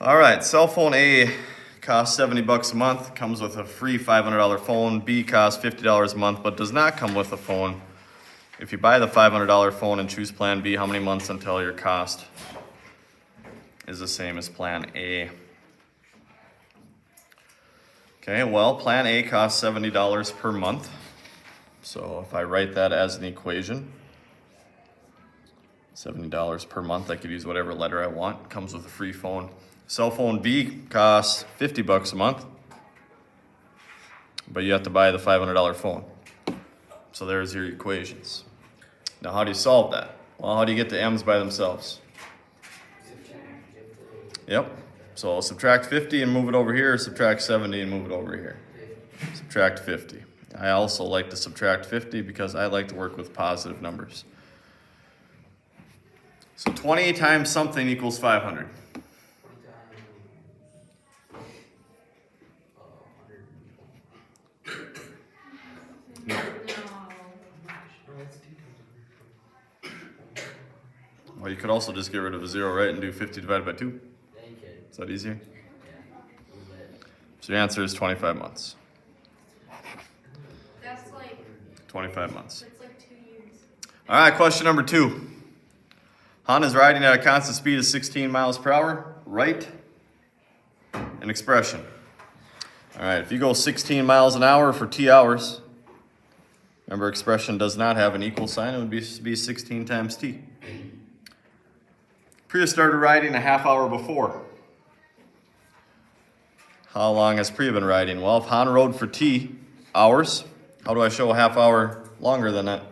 All right, cell phone A costs $70 a month, comes with a free $500 phone. B costs $50 a month, but does not come with a phone. If you buy the $500 phone and choose plan B, how many months until your cost is the same as plan A? Okay, well, plan A costs $70 per month. So if I write that as an equation, $70 per month, I could use whatever letter I want. Comes with a free phone. Cell phone B costs $50 a month, but you have to buy the $500 phone. So there's your equations. Now how do you solve that? Well, how do you get the m's by themselves? Yep. So I'll subtract 50 and move it over here, subtract 70 and move it over here. Subtract 50. I also like to subtract 50 because I like to work with positive numbers. So 20 times something equals 500. No. Well, you could also just get rid of a 0, right, and do 50 divided by 2. Is that easier? So your answer is 25 months. That's like 25 months. It's like 2 years. All right, question number 2. Han is riding at a constant speed of 16 miles per hour. Write an expression. All right, if you go 16 miles an hour for t hours, remember expression does not have an equal sign. It would be 16 times t. Priya started riding a half hour before. How long has Priya been riding? Well, if Han rode for t hours, how do I show a half hour longer than that?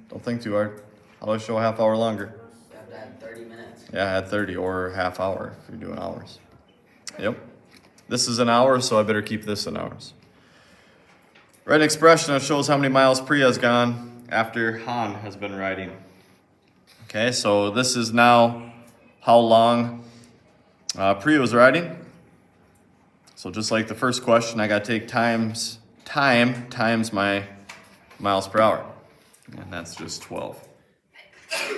Don't think too hard. How do I show a half hour longer? You have to add 30 minutes. Yeah, add 30 or half hour if you're doing hours. Yep. This is an hour, so I better keep this in hours. Write an expression that shows how many miles Priya has gone after Han has been riding. Okay, so this is now how long Priya was riding. So just like the first question, I got to take time times my miles per hour. And that's just 12.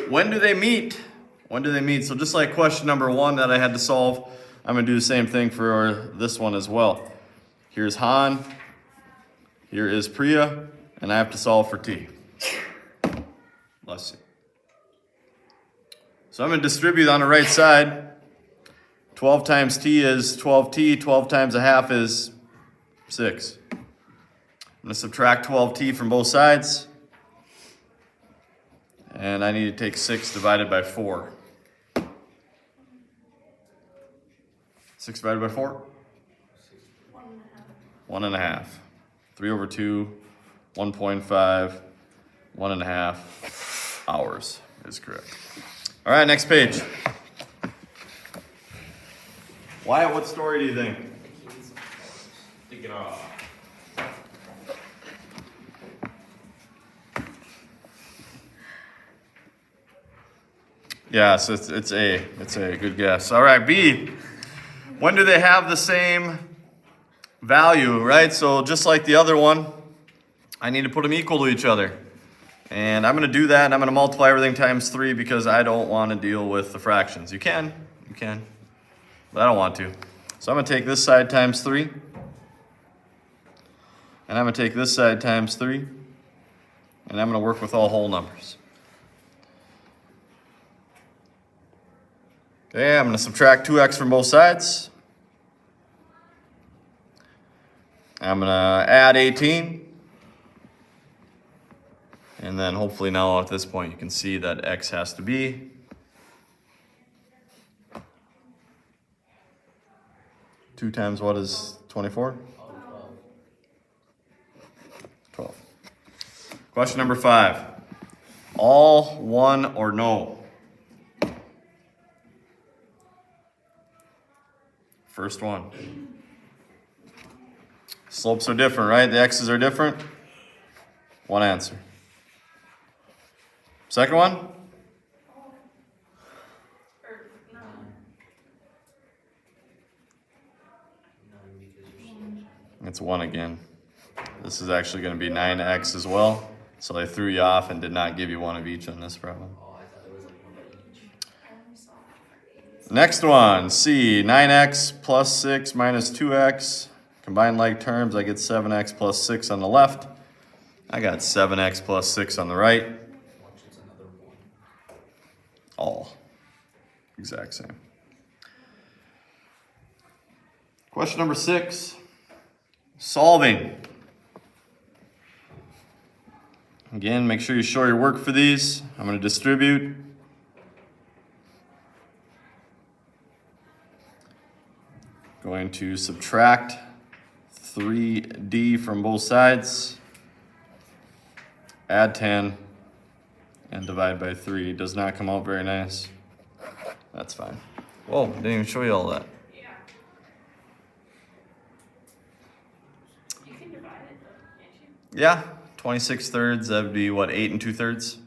When do they meet? When do they meet? So just like question number 1 that I had to solve, I'm going to do the same thing for this one as well. Here's Han. Here is Priya. And I have to solve for t. Bless you. So I'm going to distribute on the right side. 12 times t is 12t. 12 times a half is 6. I'm going to subtract 12t from both sides. And I need to take 6 divided by 4. 6 divided by 4? 1.5. 3 over 2, 1.5, 1.5 hours is correct. All right, next page. Wyatt, what story do you think? Take it off. Yeah, so it's A. It's A. Good guess. All right, B. When do they have the same value, right? So just like the other one, I need to put them equal to each other. And I'm going to do that, and I'm going to multiply everything times 3 because I don't want to deal with the fractions. You can, but I don't want to. So I'm going to take this side times 3. And I'm going to take this side times 3. And I'm going to work with all whole numbers. Okay, I'm going to subtract 2x from both sides. I'm going to add 18. And then hopefully now at this point you can see that x has to be 2 times what is 24? 12. Question number 5. All, one, or no? First one. Slopes are different, right? The x's are different. One answer. Second one? It's 1 again. This is actually going to be 9x as well. So they threw you off and did not give you one of each on this problem. Oh, I thought there was like one of each. Next one, C, 9x plus 6 minus 2x. Combined like terms, I get 7x plus 6 on the left. I got 7x plus 6 on the right. Watch, it's another one. All exact same. Question number 6, solving. Again, make sure you show your work for these. I'm going to distribute. Going to subtract 3d from both sides. Add 10 and divide by 3. Does not come out very nice. That's fine. Whoa, didn't even show you all that. Yeah. You can divide it though, can't you? Yeah, 26 thirds, that would be what, 8 2/3?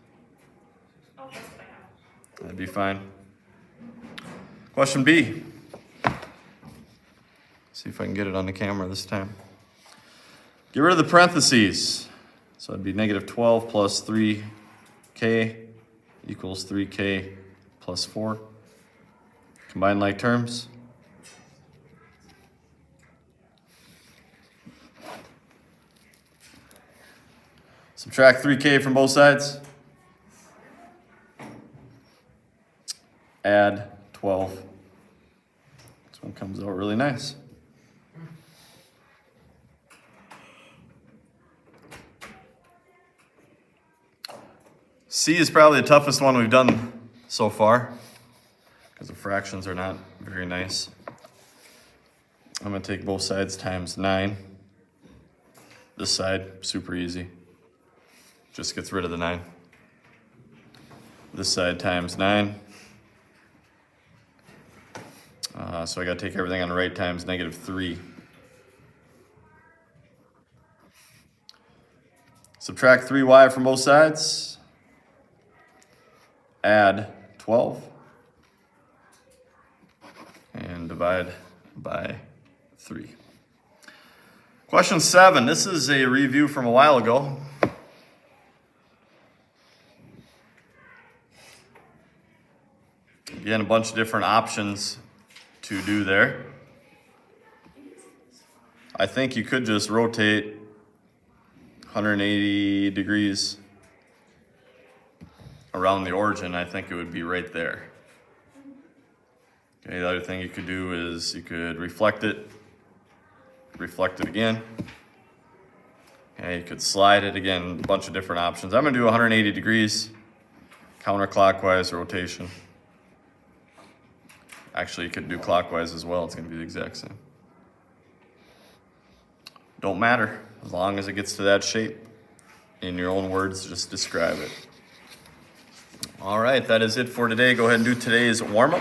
Oh, that's what I have. That'd be fine. Question B. See if I can get it on the camera this time. Get rid of the parentheses. So it'd be negative 12 plus 3k equals 3k plus 4. Combine like terms. Subtract 3k from both sides. Add 12. This one comes out really nice. C is probably the toughest one we've done so far because the fractions are not very nice. I'm going to take both sides times 9. This side, super easy. Just gets rid of the 9. This side times 9. So I got to take everything on the right times negative 3. Subtract 3y from both sides. Add 12. And divide by 3. Question 7. This is a review from a while ago. Again, a bunch of different options to do there. I think you could just rotate 180 degrees around the origin. I think it would be right there. Okay, the other thing you could do is you could reflect it again. Okay, you could slide it again, a bunch of different options. I'm gonna do 180 degrees, counterclockwise rotation. Actually, you could do clockwise as well. It's gonna be the exact same. Don't matter, as long as it gets to that shape. In your own words, just describe it. All right, that is it for today. Go ahead and do today's warm-up.